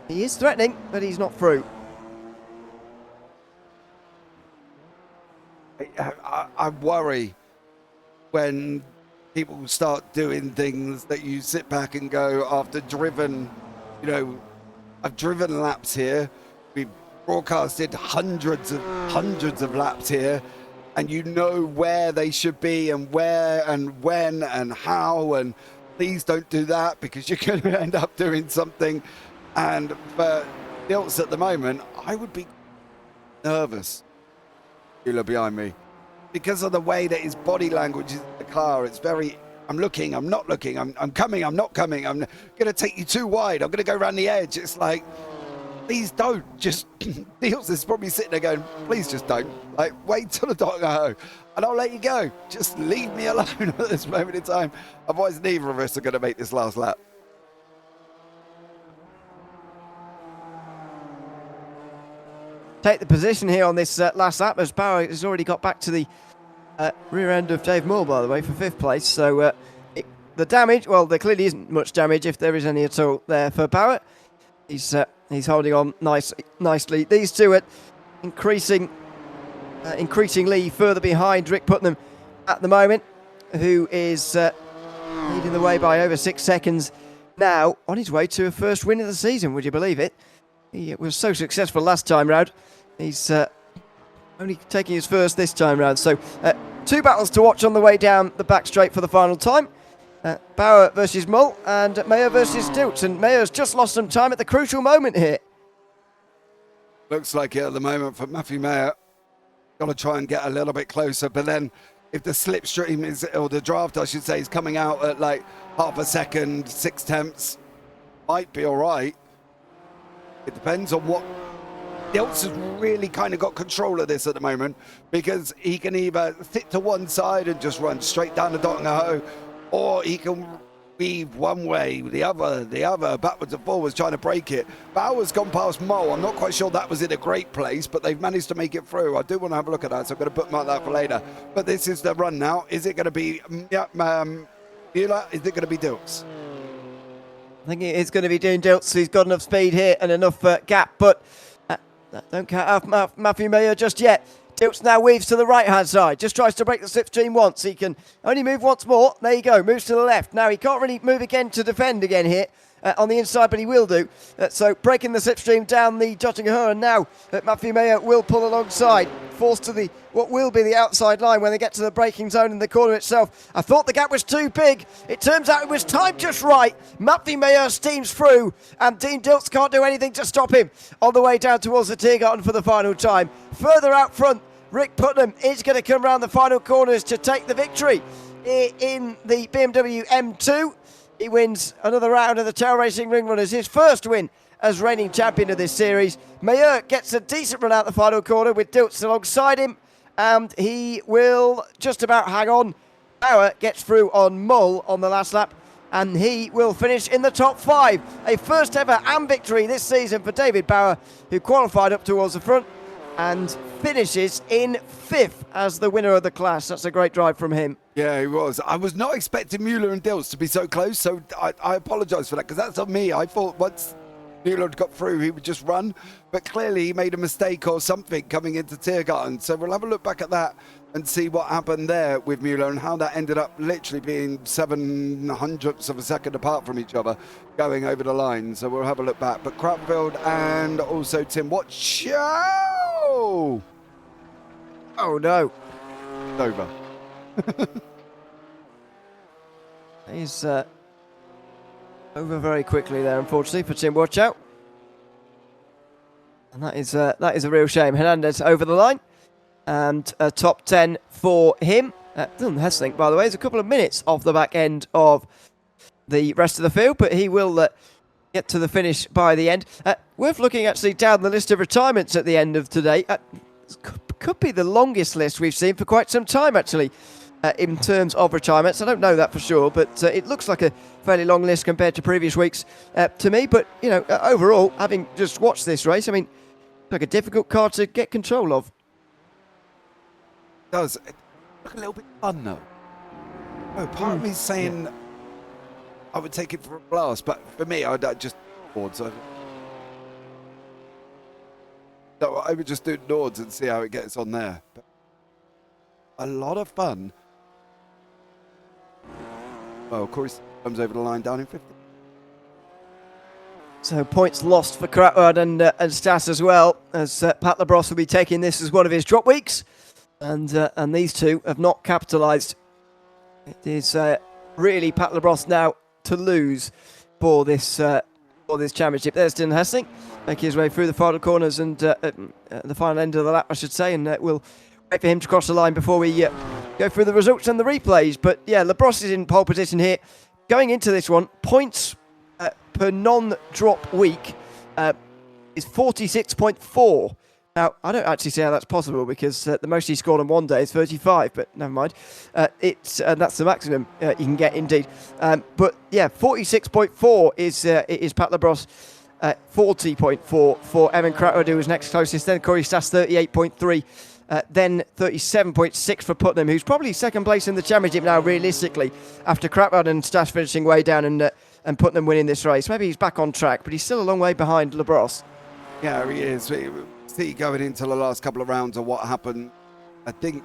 He is threatening, but he's not through. I worry when people start doing things that you sit back and go, after driven, I've driven laps here. We've broadcasted hundreds of laps here, and you know where they should be and where and when and how, and please don't do that because you're going to end up doing something. And for Dilts at the moment, I would be nervous. You're behind me because of the way that his body language is in the car. It's very, I'm looking, I'm not looking, I'm coming, I'm not coming, I'm going to take you too wide, I'm going to go around the edge. It's like, please don't. Just, Dilts is probably sitting there going, please just don't. Like, wait till the dog go, and I'll let you go. Just leave me alone at this moment in time. Otherwise, neither of us are going to make this last lap. Take the position here on this last lap, as Bauer has already got back to the rear end of Dave Moore, by the way, for 5th place. So the damage, well, there clearly isn't much damage, if there is any at all, there for Bauer. He's holding on nicely. These two are increasingly further behind Rick Putnam at the moment, who is leading the way by over 6 seconds now, on his way to a first win of the season. Would you believe it? He was so successful last time round. He's only taking his first this time round. So 2 battles to watch on the way down the back straight for the final time. Bauer versus Mull and Mayer versus Dilts. And Mayer's just lost some time at the crucial moment here. Looks like it at the moment for Matthew Mayer. Got to try and get a little bit closer. But then if the slipstream is, or the draft I should say, is coming out at like half a second, 6 tenths, might be all right. It depends on what. Dilts has really kind of got control of this at the moment, because he can either sit to one side and just run straight down the Dottingham, or he can weave one way, the other, backwards and forwards, trying to break it. Bauer's gone past Mull. I'm not quite sure that was in a great place, but they've managed to make it through. I do want to have a look at that, so I'm going to bookmark that for later. But this is the run now. Is it going to be Ewan? Is it going to be Dilts? I think it is going to be Dean Dilts who's got enough speed here and enough gap, but don't count out Matthew Mayer just yet. Dilts now weaves to the right-hand side, just tries to break the slipstream once. He can only move once more. There you go, moves to the left. Now he can't really move again to defend again here on the inside, but he will do. So breaking the slipstream down the Dottingham, and now Matthew Mayer will pull alongside, forced to what will be the outside line when they get to the braking zone in the corner itself. I thought the gap was too big. It turns out it was timed just right. Matthew Mayer steams through, and Dean Dilts can't do anything to stop him on the way down towards the Tiergarten for the final time. Further out front, Rick Putnam is going to come around the final corners to take the victory in the BMW M2. He wins another round of the Tail Racing Ring Runners, his first win as reigning champion of this series. Mayer gets a decent run out the final corner with Dilts alongside him, and he will just about hang on. Bauer gets through on Mull on the last lap, and he will finish in the top 5. A first ever AM victory this season for David Bauer, who qualified up towards the front and finishes in 5th as the winner of the class. That's a great drive from him. Yeah, he was. I was not expecting Mueller and Dilts to be so close, so I apologise for that, because that's on me. I thought once Mueller had got through, he would just run, but clearly he made a mistake or something coming into Tiergarten. So we'll have a look back at that and see what happened there with Mueller and how that ended up literally being 7/100ths of a second apart from each other going over the line. So we'll have a look back. But Crapfield and also Tim Watch. Oh no. Over. He's over very quickly there, unfortunately, for Tim Watch out. And that is a real shame. Hernandez over the line. And a top 10 for him. Dylan Hesselink, by the way, is a couple of minutes off the back end of the rest of the field, but he will get to the finish by the end. Worth looking actually down the list of retirements at the end of today. Could be the longest list we've seen for quite some time, actually, in terms of retirements. I don't know that for sure, but it looks like a fairly long list compared to previous weeks to me. But, you know, overall, having just watched this race, I mean, it's like a difficult car to get control of. It does. It look a little bit fun, though. Oh, part of me saying I would take it for a blast, but for me, I'd just board. So I would just do Nords and see how it gets on there. But a lot of fun. Well, of course, comes over the line down in 50. So points lost for Kratward and Stas as well, as Pat Labrosse will be taking this as one of his drop weeks, and these two have not capitalised. It is really Pat Labrosse now to lose for this championship. There's Dylan Hessling making his way through the final corners and the final end of the lap, I should say, and we'll wait for him to cross the line before we go through the results and the replays. But yeah, Labrosse is in pole position here. Going into this one, points per non-drop week is 46.4. Now, I don't actually see how that's possible because the most he scored on one day is 35, but never mind. That's the maximum you can get indeed. But yeah, 46.4 is Pat Labrosse. 40.4 for Evan Kratward, who was next closest. Then Corey Stas, 38.3. Then 37.6 for Putnam, who's probably second place in the championship now, realistically, after Kratward and Stas finishing way down and Putnam winning this race. Maybe he's back on track, but he's still a long way behind Labrosse. Yeah, he is. See, going into the last couple of rounds of what happened, I think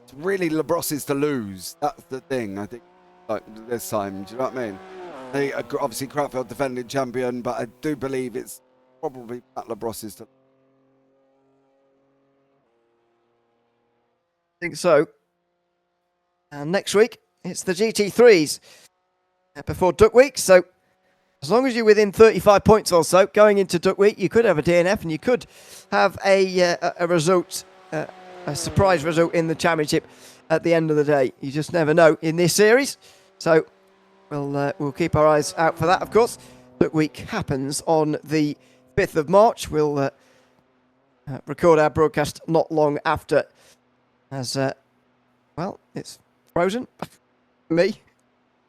it's really Labrosse's to lose. That's the thing, I think, like this time. Do you know what I mean? Obviously, Kratfield defending champion, but I do believe it's probably Pat Labrosse's to lose. I think so. And next week, it's the GT3s before Duck Week. So as long as you're within 35 points or so going into Duck Week, you could have a DNF and you could have a result, a surprise result in the championship at the end of the day. You just never know in this series. So we'll keep our eyes out for that, of course. Duck Week happens on the 5th of March. We'll record our broadcast not long after. As, well, it's frozen. Me.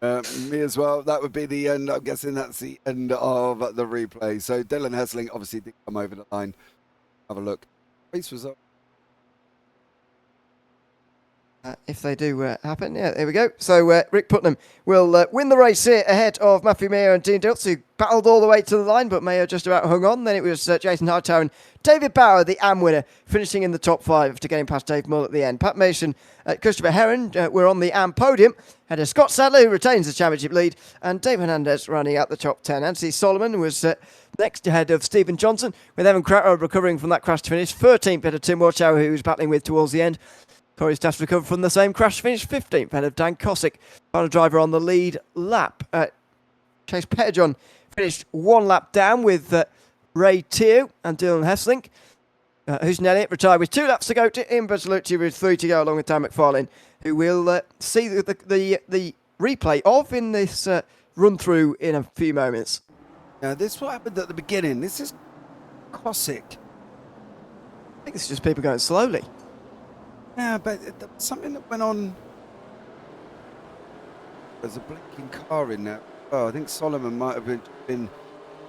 Me as well. That would be the end. I'm guessing that's the end of the replay. So Dylan Hessling obviously did come over the line. Have a look. Race result. if they do happen. Yeah, there we go. So Rick Putnam will win the race here ahead of Matthew Mayo and Dean Dilts, who battled all the way to the line, but Mayo just about hung on. Then it was Jason Hightower and David Bauer, the AM winner, finishing in the top 5 after getting past Dave Mull at the end. Pat Mason, Christopher Heron were on the AM podium. Had Scott Sadler, who retains the championship lead, and Dave Hernandez running out the top 10. Anthony Solomon was next ahead of Stephen Johnson, with Evan Crowder recovering from that crash to finish. 13th ahead of Tim Warchow, who was battling with towards the end. Corey Staff recovered from the same crash, finished 15th ahead of Dan Cosick, final driver on the lead lap. Chase Petterjohn finished 1 lap down with Ray Tew and Dylan Hesslink. Houston Elliott retired with 2 laps to go to Ian Bertolucci with 3 to go, along with Dan McFarlane, who will see the replay of in this run-through in a few moments. Now, this is what happened at the beginning. This is Cosick. I think this is just people going slowly. Yeah, but there was something that went on. There's a blinking car in there. Oh, I think Solomon might have been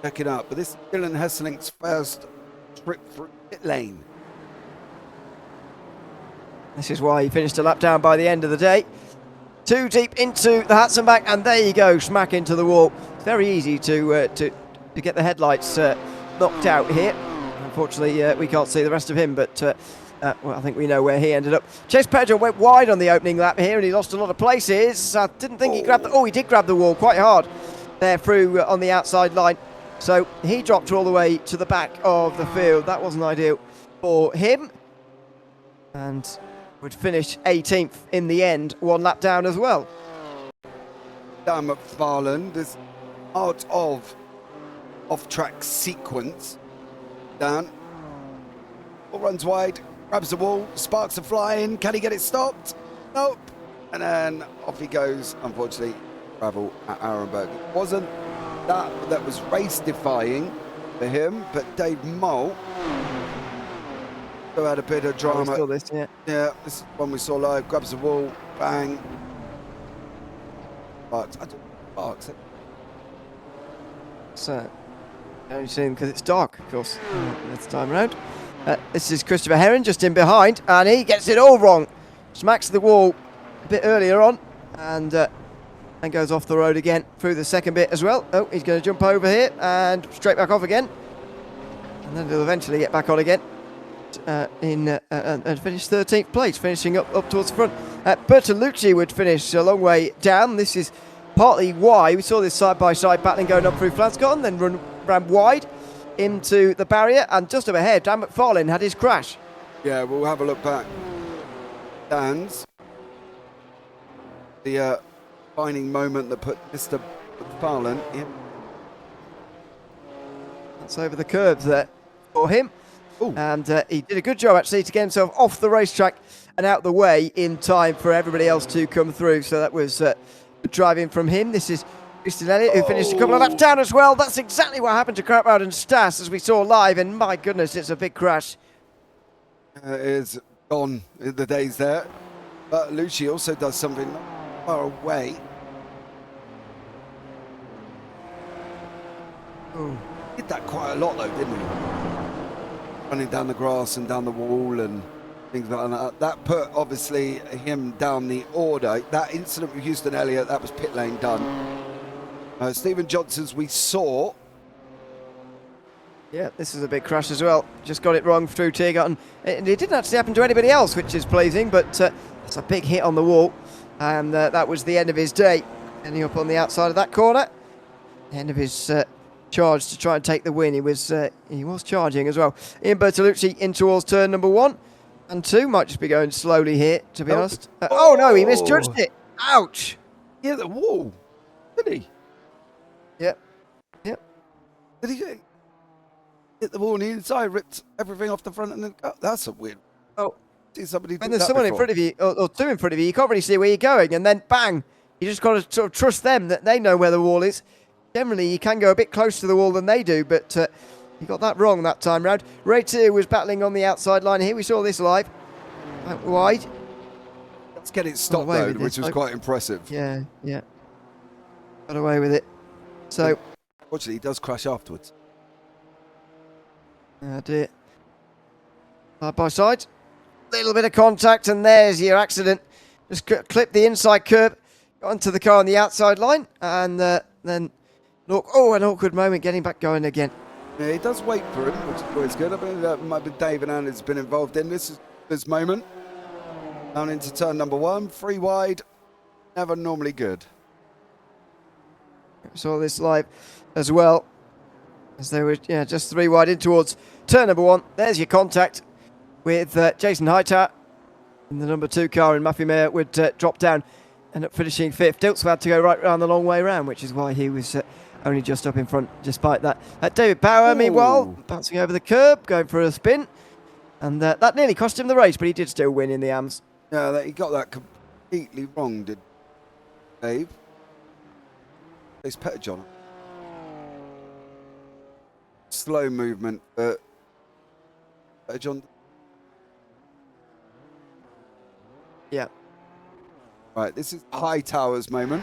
checking up. But this is Dylan Hesslink's first trip through pit lane. This is why he finished a lap down by the end of the day. 2 deep into the Hatzenbach, and there you go, smack into the wall. It's very easy to get the headlights knocked out here. Unfortunately, we can't see the rest of him, but well, I think we know where he ended up. Chase Petterjohn went wide on the opening lap here, and he lost a lot of places. I didn't think he grabbed the... Oh, he did grab the wall quite hard there through on the outside line. So he dropped all the way to the back of the field. That wasn't ideal for him. And would finish 18th in the end, 1 lap down as well. Dan McFarlane, this art of off-track sequence. Dan runs wide, grabs the wall, sparks are flying. Can he get it stopped? Nope. And then off he goes. Unfortunately, gravel at Arenberg. It wasn't that was race-defying for him, but Dave Mull still had a bit of drama. Still this, yeah. Yeah, this is one we saw live. Grabs the wall, bang. Sparks. I don't sparks it. So, only seen because it's dark, of course, this time around. This is Christopher Heron just in behind, and he gets it all wrong. Smacks the wall a bit earlier on, and goes off the road again through the second bit as well. Oh, he's going to jump over here and straight back off again. And then he'll eventually get back on again and finish 13th place, finishing up towards the front. Bertolucci would finish a long way down. This is partly why we saw this side-by-side battling going up through Flanscott, then ran wide into the barrier, and just overhead, Dan McFarlane had his crash. Yeah, we'll have a look back. Dan's the defining moment that put Mr. McFarlane in. That's over the curbs there for him. Ooh. And he did a good job actually to get himself off the racetrack and out the way in time for everybody else to come through. So that was good driving from him. This is Houston Elliott, who finished a couple of laps down as well. That's exactly what happened to Krautwald and Stas, as we saw live, and my goodness, it's a big crash. It is gone in the days there. But Lucci also does something not far away. Ooh. He did that quite a lot though, didn't he? Running down the grass and down the wall and things like that. That put obviously him down the order. That incident with Houston Elliott, that was pit lane done. Stephen Johnson's we saw. Yeah, this is a big crash as well. Just got it wrong through Tiergarten. It didn't actually happen to anybody else, which is pleasing, but it's a big hit on the wall. And that was the end of his day. Ending up on the outside of that corner. The end of his charge to try and take the win. He was charging as well. Ian Bertolucci in towards turn number 1 and 2. Might just be going slowly here, to be honest. Oh no, he misjudged it. Ouch. He hit the wall. Did he? Yep. Did he hit the wall on the inside, ripped everything off the front, and then that's a weird. Oh, see somebody. When there's someone in front of you or two in front of you, you can't really see where you're going, and then bang, you just got to sort of trust them that they know where the wall is. Generally, you can go a bit closer to the wall than they do, but you got that wrong that time round. Ray Tier was battling on the outside line here. We saw this live. Out wide. Let's get it stopped though, which was quite impressive. Yeah. Got away with it. So, fortunately, he does crash afterwards. Oh dear. Side by side. Little bit of contact, and there's your accident. just clipped the inside curb onto the car on the outside line, and then an awkward moment getting back going again. Yeah, he does wait for him, which is always good. I mean, that might be David Allen has been involved in this moment. Down into turn number 1, 3 wide, never normally good. Saw this live as well, as they were just 3 wide in towards turn number 1. There's your contact with Jason Hightower in the number 2 car, and Matthew Mayer would drop down, end up finishing 5th. Dilts had to go right round the long way round, which is why he was only just up in front despite that. David Power, meanwhile, bouncing over the curb, going for a spin, and that nearly cost him the race, but he did still win in the AMS. Yeah, he got that completely wrong, did Dave? It's Petterjohn. Slow movement, but Petterjohn. Yeah. Right, this is Hightower's moment.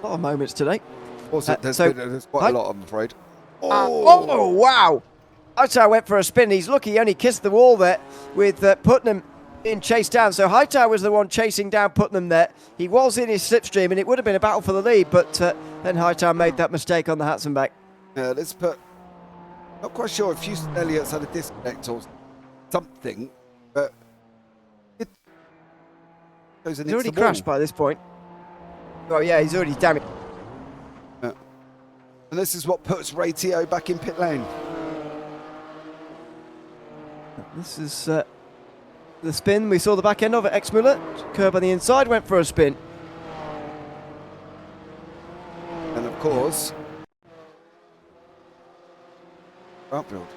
A lot of moments today. Also, there's quite a lot, I'm afraid. Oh, wow! Hightower went for a spin. He's lucky he only kissed the wall there with Putnam being chased down. So Hightower was the one chasing down Putnam there. He was in his slipstream, and it would have been a battle for the lead, but then Hightower made that mistake on the Hatzenback. Yeah, not quite sure if Houston Elliott's had a disconnect or something, but it goes and he's already crashed by this point. Oh yeah, he's already damaged. Yeah. And this is what puts Ray Teo back in pit lane. This is the spin. We saw the back end of it. X-Muller, curb on the inside, went for a spin. And of course, outfield.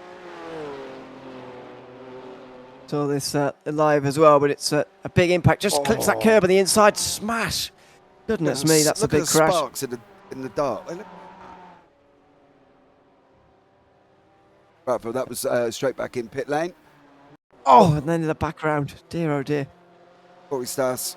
Saw this live as well, but it's a big impact. Just clips that curb on the inside, smash. Goodness me, that's a big crash. Look at the sparks in the dark. Outfield, that was straight back in pit lane. Oh, and then in the background. Dear, oh dear. Corey Stas.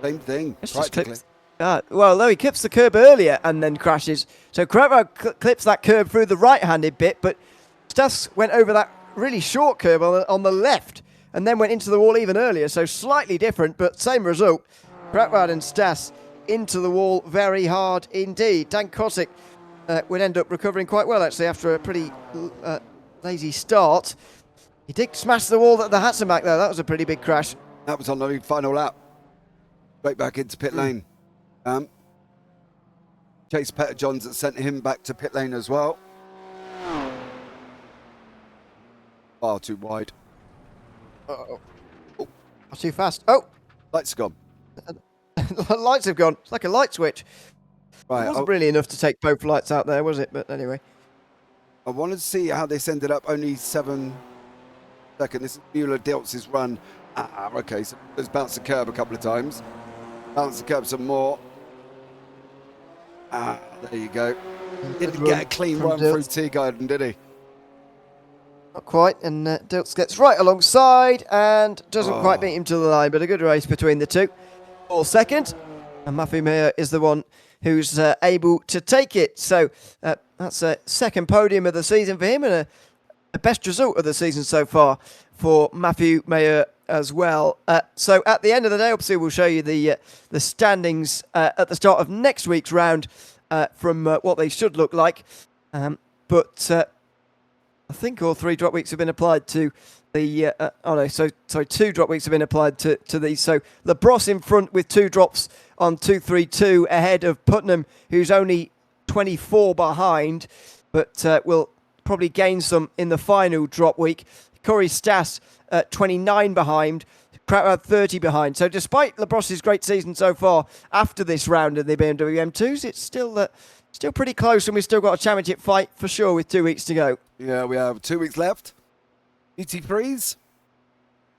Same thing, practically. Well, no, he clips the curb earlier and then crashes. So Kratwell clips that curb through the right-handed bit, but Stas went over that really short curb on the left and then went into the wall even earlier. So slightly different, but same result. Kratwell and Stas into the wall very hard indeed. Dan Kosick would end up recovering quite well, actually, after a pretty lazy start. He did smash the wall at the Hatzenback, though. That was a pretty big crash. That was on the final lap. Straight back into pit lane. Chase Petterjohn that sent him back to pit lane as well. Far too wide. Oh. Not too fast. Oh! Lights gone. Lights have gone. It's like a light switch. Right, It wasn't really enough to take both lights out there, was it? But anyway. I wanted to see how this ended up. Only 7 seconds. This is Mueller Dilts' run. Okay, so there's bounced the curb a couple of times. Bounce the curb some more. There you go. Didn't get a clean run through Teagarden, did he? Not quite, and Dilts gets right alongside and doesn't quite beat him to the line, but a good race between the two. All second, and Matthew Mayer is the one who's able to take it. So that's a second podium of the season for him, and a best result of the season so far for Matthew Mayer as well. So at the end of the day, obviously we'll show you the standings at the start of next week's round from what they should look like. But I think all 3 drop weeks have been applied to the... sorry, 2 drop weeks have been applied to these. So LaBrosse in front with 2 drops on 232 ahead of Putnam, who's only 24 behind, but will probably gain some in the final drop week. Corey Stas 29 behind, Kratwell 30 behind. So despite LaBrosse's great season so far after this round of the BMW M2s, it's still pretty close, and we've still got a championship fight for sure with 2 weeks to go. Yeah, we have 2 weeks left. GT3s.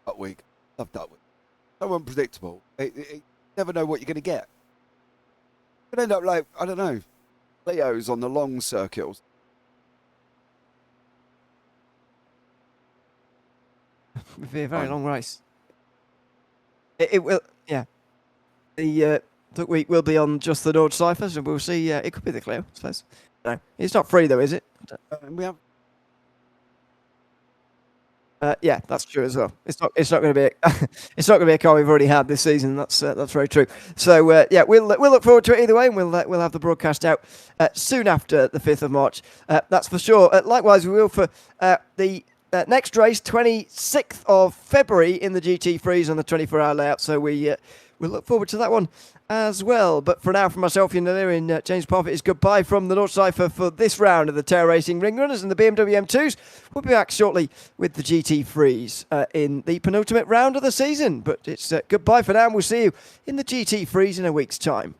That week. Love that week. So unpredictable. You never know what you're going to get. You could end up like, I don't know, Leo's on the long circuit. It'll be a very long race. It will, yeah. The week will be on just the Nord Cyphers, and we'll see. It could be the Clio, I suppose. No, it's not free though, is it? We have Yeah, that's true as well. It's not going to be it's not going to be a car we've already had this season. That's very true. So yeah, we'll look forward to it either way, and we'll have the broadcast out soon after the 5th of March. That's for sure. Likewise, we will for the next race, 26th of February in the GT Freeze on the 24-hour layout. So we'll look forward to that one as well. But for now, from myself, Ian and James Parfitt, is goodbye from the North Cypher for this round of the Tail Racing Ring Runners and the BMW M2s. We'll be back shortly with the GT Freeze in the penultimate round of the season. But it's goodbye for now, and we'll see you in the GT Freeze in a week's time.